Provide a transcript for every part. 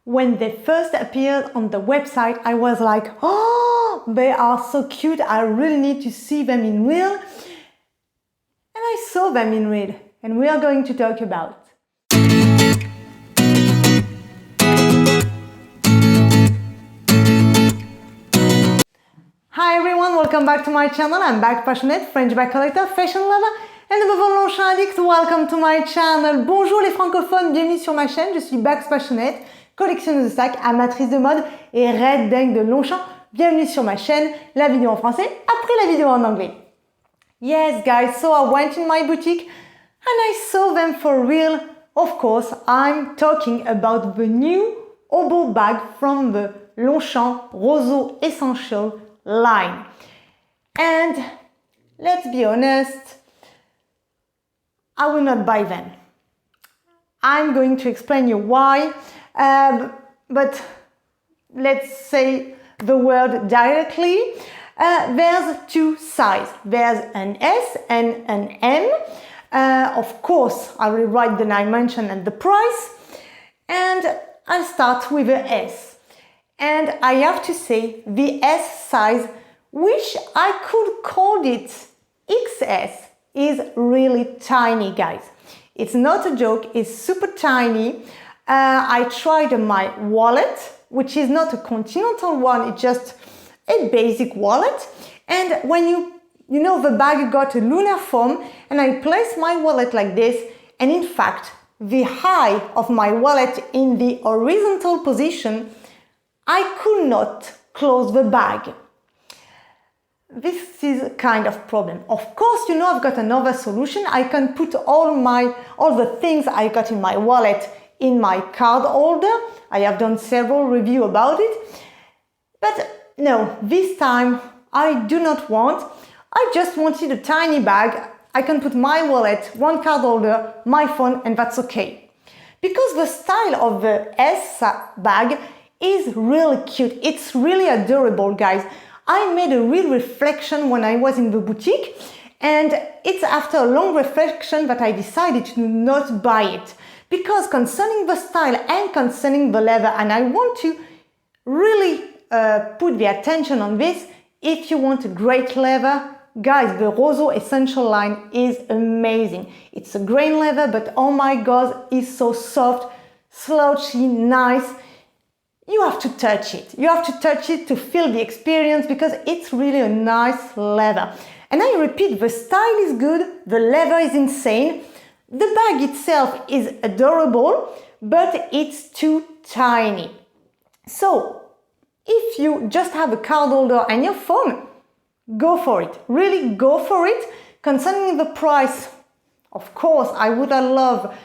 When they first appeared on the website, I was like, oh, they are so cute. I really need to see them in real. And I saw them in real, and we are going to talk about. Hi everyone, welcome back to my channel. I'm Bag Passionate, French bag collector, fashion lover, and above all, Longchamp addict. Welcome to my channel. Bonjour les francophones, bienvenue sur ma chaîne. Je suis Bags Passionate, collectionneuse de sacs, amatrice de mode et red dingue de Longchamp. Bienvenue sur ma chaîne, la vidéo en français après la vidéo en anglais. Yes guys, so I went in my boutique and I saw them for real. Of course, I'm talking about the new Obo bag from the Longchamp Roseau Essential line. And let's be honest, I will not buy them. I'm going to explain you why, but let's say the word directly. There's two sizes. There's an S and an M. Of course, I will write the dimension and the price. And I'll start with the S. And I have to say the S size, which I could call it XS, is really tiny, guys. It's not a joke, it's super tiny. I tried my wallet, which is not a continental one, it's just a basic wallet. And when you know the bag got a lunar foam, and I placed my wallet like this, and in fact, the height of my wallet in the horizontal position, I could not close the bag. This is a kind of problem. Of course, you know, I've got another solution. I can put all the things I got in my wallet in my card holder. I have done several reviews about it. But no, this time I do not want. I just wanted a tiny bag. I can put my wallet, one card holder, my phone, and that's okay. Because the style of the S bag is really cute. It's really adorable, guys. I made a real reflection when I was in the boutique, and it's after a long reflection that I decided to not buy it. Because concerning the style and concerning the leather, and I want to really put the attention on this, if you want a great leather, guys, the Roseau Essential line is amazing. It's a grain leather, but oh my god, it's so soft, slouchy, nice. You have to touch it. You have to touch it to feel the experience because it's really a nice leather. And I repeat, the style is good, the leather is insane, the bag itself is adorable, but it's too tiny. So, if you just have a card holder and your phone, go for it. Really go for it. Concerning the price, of course, I would have loved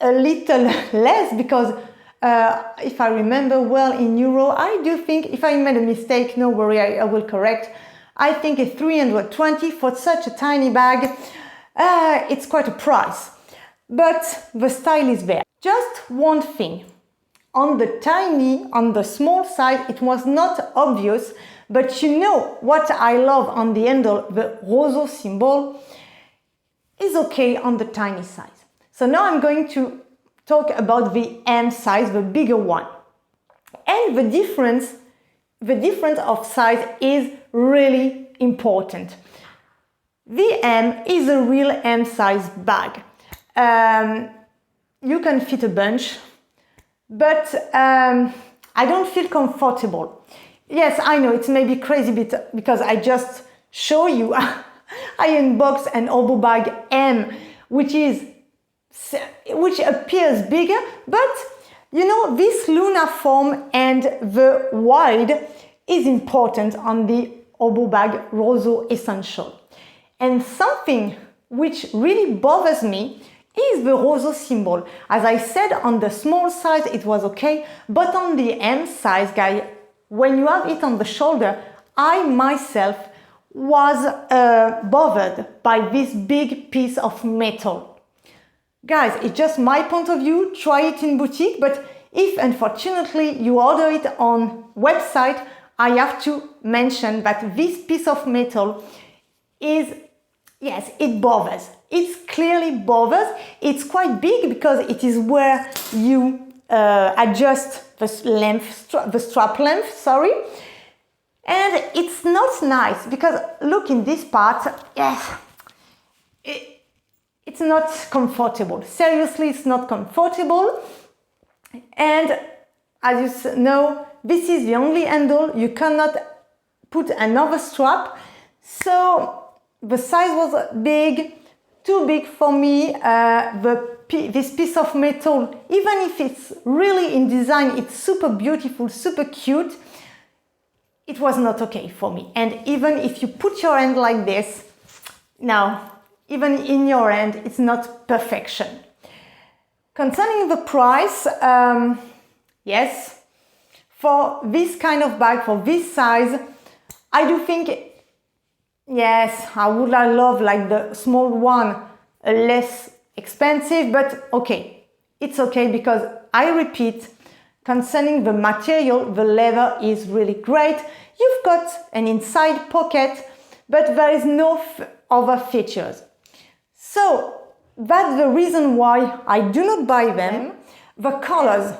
a little less because if I remember well in euro, I do think, if I made a mistake, no worry, I will correct. I think a 320 for such a tiny bag, it's quite a price. But the style is there. Just one thing. On the small size, it was not obvious, but you know what I love on the handle, the Roseau symbol, is okay on the tiny size. So now I'm going to talk about the M size, the bigger one. And the difference of size is really important. The M is a real M size bag. You can fit a bunch, but I don't feel comfortable. Yes, I know it's maybe crazy because I just show you, I unboxed an Obo bag M, which appears bigger, but you know, this lunar foam and the wide is important on the Obo bag Roseau Essential. And something which really bothers me is the Roseau symbol. As I said, on the small size it was okay, but on the M size, guys, when you have it on the shoulder, I myself was bothered by this big piece of metal. Guys, it's just my point of view, try it in boutique, but if unfortunately you order it on website, I have to mention that this piece of metal is, yes, it bothers. It clearly bothers. It's quite big because it is where you adjust the strap length, sorry. And it's not nice because look in this part, yes, it's not comfortable. Seriously, it's not comfortable. And as you know, this is the only handle. You cannot put another strap. So the size was big, too big for me. This piece of metal, even if it's really in design, it's super beautiful, super cute, it was not okay for me. And even if you put your hand like this, now, even in your hand, it's not perfection. Concerning the price, yes, for this kind of bag, for this size, I do think, yes, I would love like the small one, less expensive, but okay, it's okay because I repeat, concerning the material, the leather is really great. You've got an inside pocket, but there is no other features. So that's the reason why I do not buy them. The colors,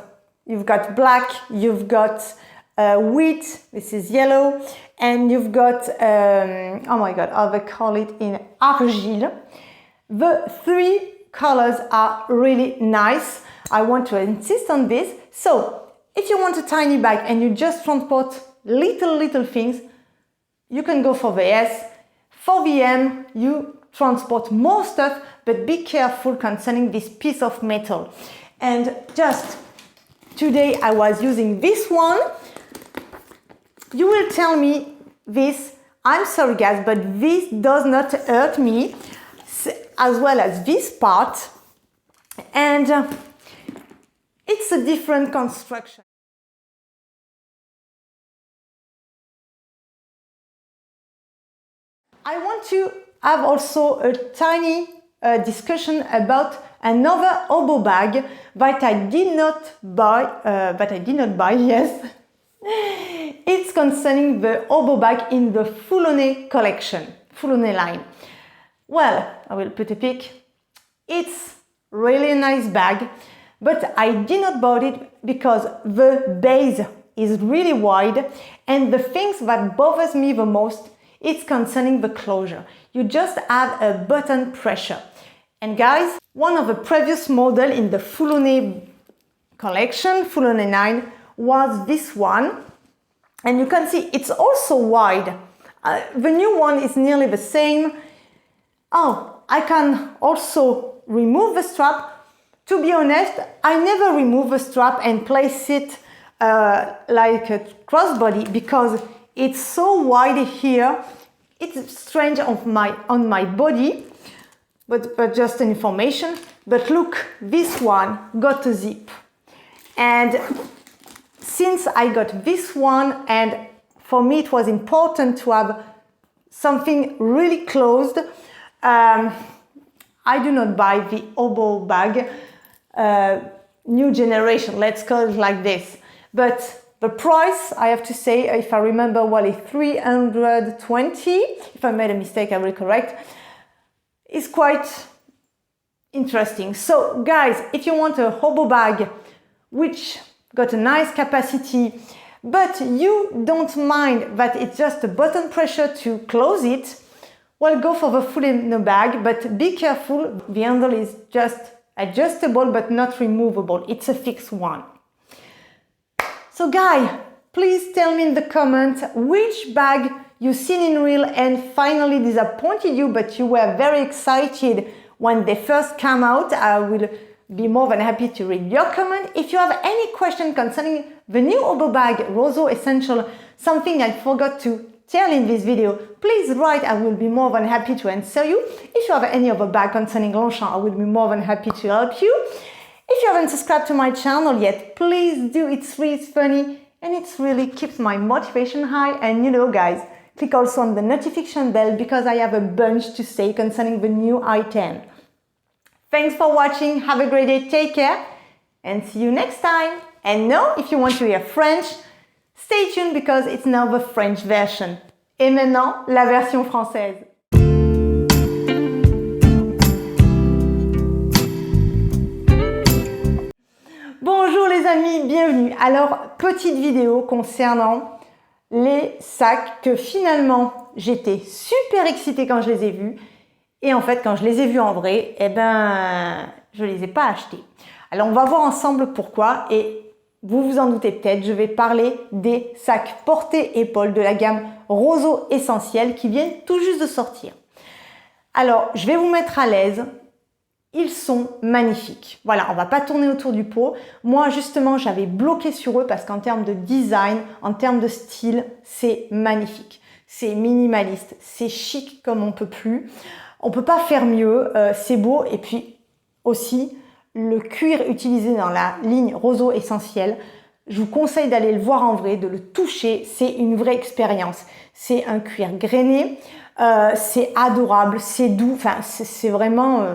you've got black, you've got wheat, this is yellow, and you've got, oh my god, how they call it in argile. The three colors are really nice. I want to insist on this. So if you want a tiny bag and you just transport little things, you can go for the S. For the M, you transport more stuff, but be careful concerning this piece of metal. And just today I was using this one. You will tell me this, I'm sorry guys, but this does not hurt me, as well as this part. And it's a different construction. I want to have also a tiny discussion about another oboe bag that I did not buy, yes. It's concerning the oboe bag in the Foulonné collection, Foulonné line. Well, I will put a pic. It's really a nice bag, but I did not buy it because the base is really wide, and the things that bothers me the most is concerning the closure. You just have a button pressure. And guys, one of the previous model in the Foulonné collection, Foulonné 9, was this one. And you can see it's also wide. The new one is nearly the same. Oh, I can also remove the strap. To be honest, I never remove the strap and place it like a crossbody because it's so wide here. It's strange on my body, but just an information. But look, this one got a zip. And since I got this one, and for me it was important to have something really closed, I do not buy the oboe bag new generation, let's call it like this. But the price, I have to say, if I remember well, is 320. If I made a mistake, I will correct. Is quite interesting. So guys, if you want a oboe bag which got a nice capacity, but you don't mind that it's just a button pressure to close it, well, go for the Foulonné bag, but be careful, the handle is just adjustable but not removable. It's a fixed one. So guys, please tell me in the comments which bag you've seen in real and finally disappointed you, but you were very excited when they first came out. I will be more than happy to read your comment. If you have any question concerning the new oboe bag, Roseau Essential, something I forgot to tell in this video, please write. I will be more than happy to answer you. If you have any other bag concerning Longchamp, I will be more than happy to help you. If you haven't subscribed to my channel yet, please do. It's free, it's funny, and it really keeps my motivation high. And you know guys, click also on the notification bell because I have a bunch to say concerning the new item. Thanks for watching, have a great day, take care, and see you next time. And now, if you want to hear French, stay tuned because it's now the French version. Et maintenant, la version française. Bon, Bonjour les amis, bienvenue. Alors, petite vidéo concernant les sacs que finalement j'étais super excitée quand je les ai vus et en fait quand je les ai vus en vrai, je les ai pas achetés. Alors on va voir ensemble pourquoi et vous vous en doutez peut-être, je vais parler des sacs porte-épaules de la gamme Roseau Essentiel qui viennent tout juste de sortir. Alors, je vais vous mettre à l'aise. Ils sont magnifiques. Voilà, on va pas tourner autour du pot. Moi, justement, j'avais bloqué sur eux parce qu'en termes de design, en termes de style, c'est magnifique. C'est minimaliste, c'est chic comme on peut plus. On peut pas faire mieux, c'est beau. Et puis aussi, le cuir utilisé dans la ligne Roseau Essentiel, je vous conseille d'aller le voir en vrai, de le toucher. C'est une vraie expérience. C'est un cuir grainé, c'est adorable, c'est doux. Enfin, c'est vraiment...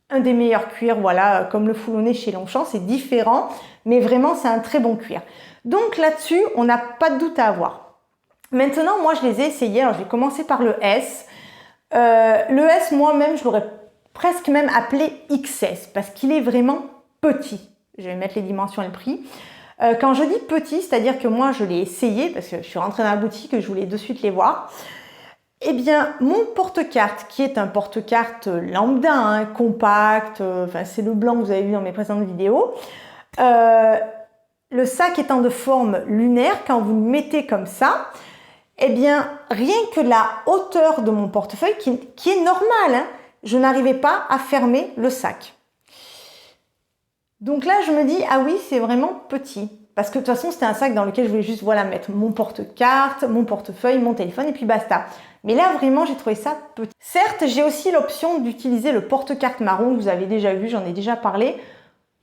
un des meilleurs cuirs, voilà, comme le foulonné chez Longchamp, c'est différent, mais vraiment c'est un très bon cuir. Donc là-dessus, on n'a pas de doute à avoir. Maintenant, moi je les ai essayés, alors je vais commencer par le S. Le S, moi-même, je l'aurais presque même appelé XS, parce qu'il est vraiment petit. Je vais mettre les dimensions et le prix. Quand je dis petit, c'est-à-dire que moi je l'ai essayé, parce que je suis rentrée dans la boutique et je voulais de suite les voir. Eh bien, mon porte-carte, qui est un porte-carte lambda, hein, compact, c'est le blanc que vous avez vu dans mes précédentes vidéos, le sac étant de forme lunaire, quand vous le mettez comme ça, eh bien, rien que la hauteur de mon portefeuille, qui est normale, hein, je n'arrivais pas à fermer le sac. Donc là, je me dis, ah oui, c'est vraiment petit. Parce que de toute façon, c'était un sac dans lequel je voulais juste voilà, mettre mon porte-carte, mon portefeuille, mon téléphone et puis basta. Mais là, vraiment, j'ai trouvé ça petit. Certes, j'ai aussi l'option d'utiliser le porte-carte marron, que vous avez déjà vu, j'en ai déjà parlé,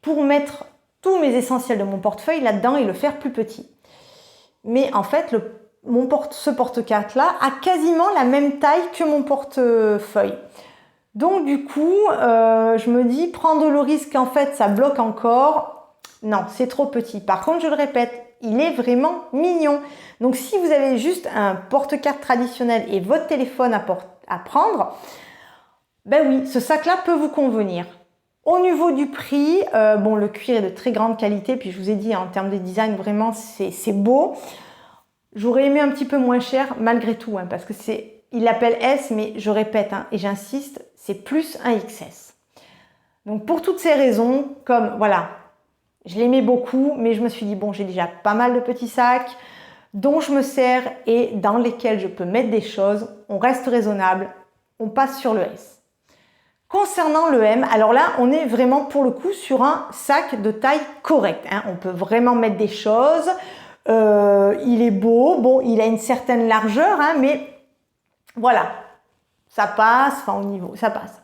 pour mettre tous mes essentiels de mon portefeuille là-dedans et le faire plus petit. Mais en fait, ce porte-carte-là a quasiment la même taille que mon portefeuille. Donc du coup, je me dis, prendre le risque en fait, ça bloque encore. Non, c'est trop petit. Par contre, je le répète, il est vraiment mignon. Donc si vous avez juste un porte-carte traditionnel et votre téléphone à prendre, ben oui, ce sac-là peut vous convenir. Au niveau du prix, bon, le cuir est de très grande qualité, puis je vous ai dit, en termes de design, vraiment, c'est beau. J'aurais aimé un petit peu moins cher, malgré tout, hein, parce que il l'appelle S, mais je répète, hein, et j'insiste, c'est plus un XS. Donc pour toutes ces raisons, comme, voilà, je l'aimais beaucoup, mais je me suis dit, bon, j'ai déjà pas mal de petits sacs dont je me sers et dans lesquels je peux mettre des choses. On reste raisonnable, on passe sur le S. Concernant le M, alors là, on est vraiment pour le coup sur un sac de taille correcte. Hein. On peut vraiment mettre des choses. Il est beau, bon, il a une certaine largeur, hein, mais voilà, ça passe, enfin au niveau, ça passe.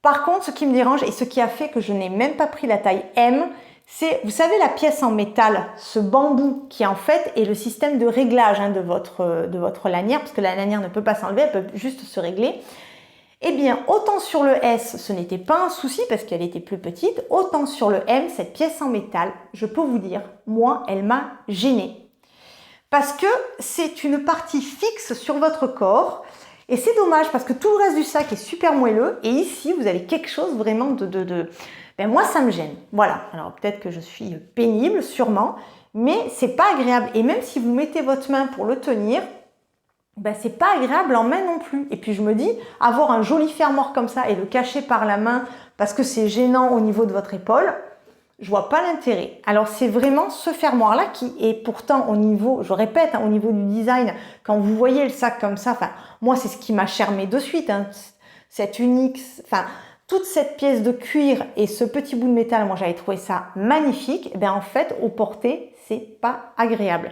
Par contre, ce qui me dérange et ce qui a fait que je n'ai même pas pris la taille M, c'est, vous savez, la pièce en métal, ce bambou qui en fait est le système de réglage hein, de votre lanière, parce que la lanière ne peut pas s'enlever, elle peut juste se régler. Eh bien, autant sur le S, ce n'était pas un souci parce qu'elle était plus petite, autant sur le M, cette pièce en métal, je peux vous dire, moi, elle m'a gênée. Parce que c'est une partie fixe sur votre corps. Et c'est dommage parce que tout le reste du sac est super moelleux et ici vous avez quelque chose vraiment Ben moi ça me gêne. Voilà, alors peut-être que je suis pénible sûrement, mais c'est pas agréable. Et même si vous mettez votre main pour le tenir, ben c'est pas agréable en main non plus. Et puis je me dis, avoir un joli fermoir comme ça et le cacher par la main parce que c'est gênant au niveau de votre épaule, je vois pas l'intérêt. Alors c'est vraiment ce fermoir-là qui est pourtant au niveau, je répète, hein, au niveau du design, quand vous voyez le sac comme ça, enfin moi c'est ce qui m'a charmé de suite, hein, cette unique, enfin toute cette pièce de cuir et ce petit bout de métal, moi j'avais trouvé ça magnifique. Et bien en fait au porté c'est pas agréable.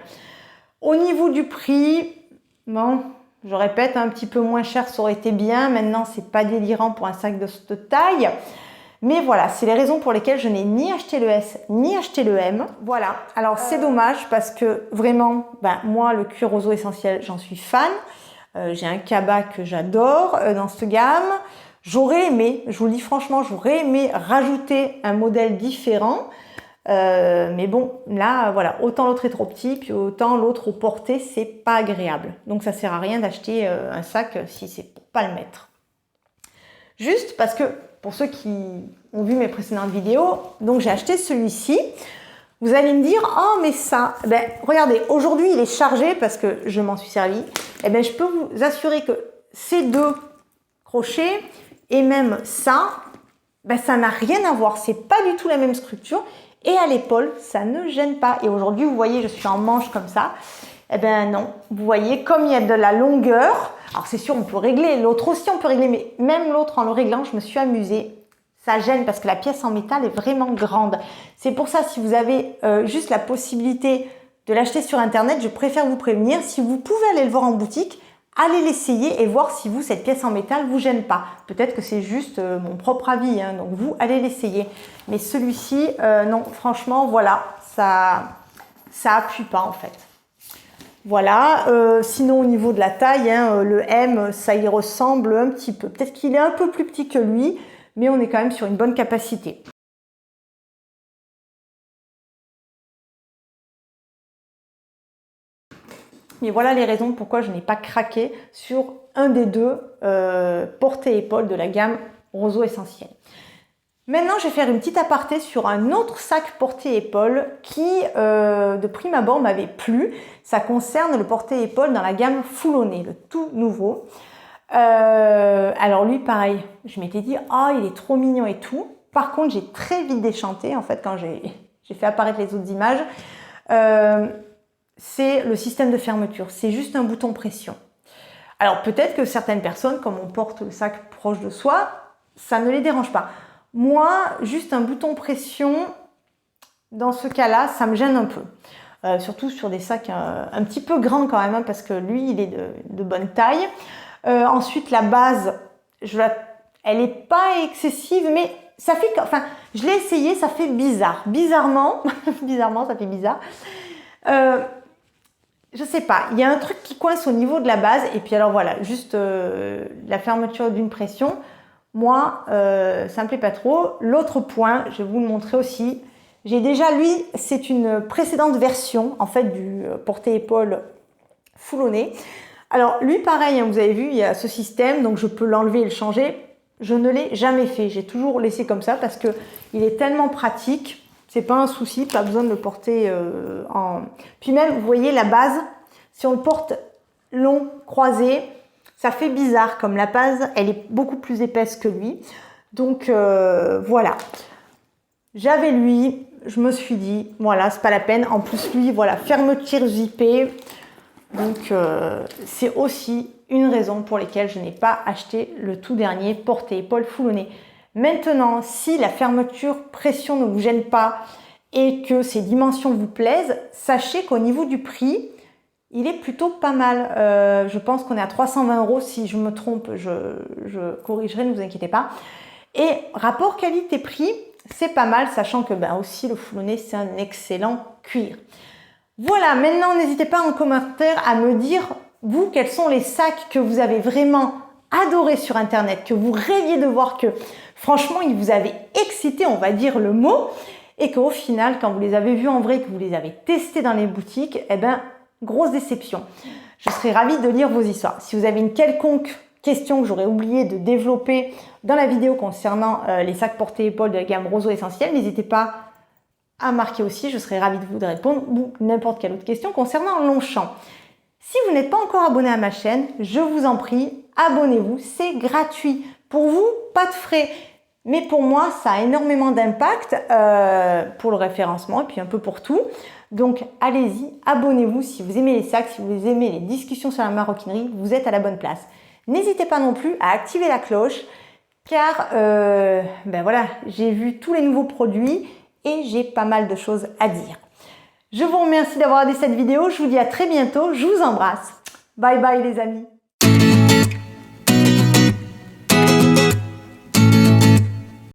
Au niveau du prix, bon, je répète, un petit peu moins cher ça aurait été bien. Maintenant c'est pas délirant pour un sac de cette taille. Mais voilà, c'est les raisons pour lesquelles je n'ai ni acheté le S, ni acheté le M. Voilà, alors c'est dommage parce que vraiment, ben, moi, le cuir Roseau Essentiel, j'en suis fan. J'ai un cabas que j'adore dans cette gamme. J'aurais aimé, je vous le dis franchement, j'aurais aimé rajouter un modèle différent. Mais bon, là, voilà, autant l'autre est trop petit, puis autant l'autre au porté, c'est pas agréable. Donc ça sert à rien d'acheter un sac si c'est pour pas le mettre. Juste parce que pour ceux qui ont vu mes précédentes vidéos. Donc j'ai acheté celui-ci. Vous allez me dire, oh mais ça, ben regardez, aujourd'hui il est chargé parce que je m'en suis servi. Eh bien je peux vous assurer que ces deux crochets et même ça, ben ça n'a rien à voir. C'est pas du tout la même structure. Et à l'épaule, ça ne gêne pas. Et aujourd'hui, vous voyez, je suis en manche comme ça. Eh bien non, vous voyez, comme il y a de la longueur, alors c'est sûr, on peut régler, l'autre aussi on peut régler, mais même l'autre en le réglant, je me suis amusée. Ça gêne parce que la pièce en métal est vraiment grande. C'est pour ça, si vous avez juste la possibilité de l'acheter sur Internet, je préfère vous prévenir. Si vous pouvez aller le voir en boutique, allez l'essayer et voir si vous, cette pièce en métal, vous gêne pas. Peut-être que c'est juste mon propre avis, hein, donc vous, allez l'essayer. Mais celui-ci, non, franchement, voilà, ça appuie pas en fait. Voilà, sinon au niveau de la taille, hein, le M, ça y ressemble un petit peu. Peut-être qu'il est un peu plus petit que lui, mais on est quand même sur une bonne capacité. Mais voilà les raisons pourquoi je n'ai pas craqué sur un des deux porte-épaules de la gamme Roseau Essentiel. Maintenant, je vais faire une petite aparté sur un autre sac porte-épaules qui, de prime abord, m'avait plu. Ça concerne le porte-épaules dans la gamme Foulonné, le tout nouveau. Alors lui, pareil, je m'étais dit, oh, il est trop mignon et tout. Par contre, j'ai très vite déchanté, en fait, quand j'ai fait apparaître les autres images. C'est le système de fermeture. C'est juste un bouton pression. Alors peut-être que certaines personnes, comme on porte le sac proche de soi, ça ne les dérange pas. Moi, juste un bouton pression, dans ce cas-là, ça me gêne un peu. Surtout sur des sacs un petit peu grands quand même, hein, parce que lui, il est de bonne taille. Ensuite, la base, elle n'est pas excessive, mais ça fait... Enfin, je l'ai essayé, ça fait bizarre. Bizarrement, bizarrement, ça fait bizarre. Je sais pas, il y a un truc qui coince au niveau de la base. Et puis alors voilà, juste la fermeture d'une pression. Moi, ça me plaît pas trop. L'autre point, je vais vous le montrer aussi. J'ai déjà, lui, c'est une précédente version, en fait, du porte-épaules Foulonné. Alors, lui, pareil, hein, vous avez vu, il y a ce système, donc je peux l'enlever et le changer. Je ne l'ai jamais fait. J'ai toujours laissé comme ça parce que il est tellement pratique. C'est pas un souci, pas besoin de le porter en... Puis même, vous voyez, la base, si on le porte long, croisé, ça fait bizarre, comme la base, elle est beaucoup plus épaisse que lui. Donc, voilà. J'avais lui, je me suis dit, voilà, c'est pas la peine. En plus, lui, voilà, fermeture zippée. Donc, c'est aussi une raison pour laquelle je n'ai pas acheté le tout dernier porte-épaules Foulonné. Maintenant, si la fermeture pression ne vous gêne pas et que ces dimensions vous plaisent, sachez qu'au niveau du prix, il est plutôt pas mal. Je pense qu'on est à 320 €. Si je me trompe, je corrigerai, ne vous inquiétez pas. Et rapport qualité-prix, c'est pas mal, sachant que ben, aussi le Foulonné, c'est un excellent cuir. Voilà, maintenant, n'hésitez pas en commentaire à me dire, vous, quels sont les sacs que vous avez vraiment adorés sur Internet, que vous rêviez de voir, que franchement, ils vous avaient excité, on va dire le mot, et qu'au final, quand vous les avez vus en vrai, que vous les avez testés dans les boutiques, eh ben, grosse déception. Je serais ravie de lire vos histoires. Si vous avez une quelconque question que j'aurais oublié de développer dans la vidéo concernant les sacs porte-épaules de la gamme Roseau Essentiel, n'hésitez pas à marquer aussi, je serais ravie de vous répondre, ou n'importe quelle autre question concernant Longchamp. Si vous n'êtes pas encore abonné à ma chaîne, je vous en prie, abonnez-vous, c'est gratuit. Pour vous, pas de frais. Mais pour moi, ça a énormément d'impact pour le référencement et puis un peu pour tout. Donc, allez-y, abonnez-vous si vous aimez les sacs, si vous aimez les discussions sur la maroquinerie, vous êtes à la bonne place. N'hésitez pas non plus à activer la cloche car ben voilà, j'ai vu tous les nouveaux produits et j'ai pas mal de choses à dire. Je vous remercie d'avoir regardé cette vidéo, je vous dis à très bientôt, je vous embrasse. Bye bye les amis.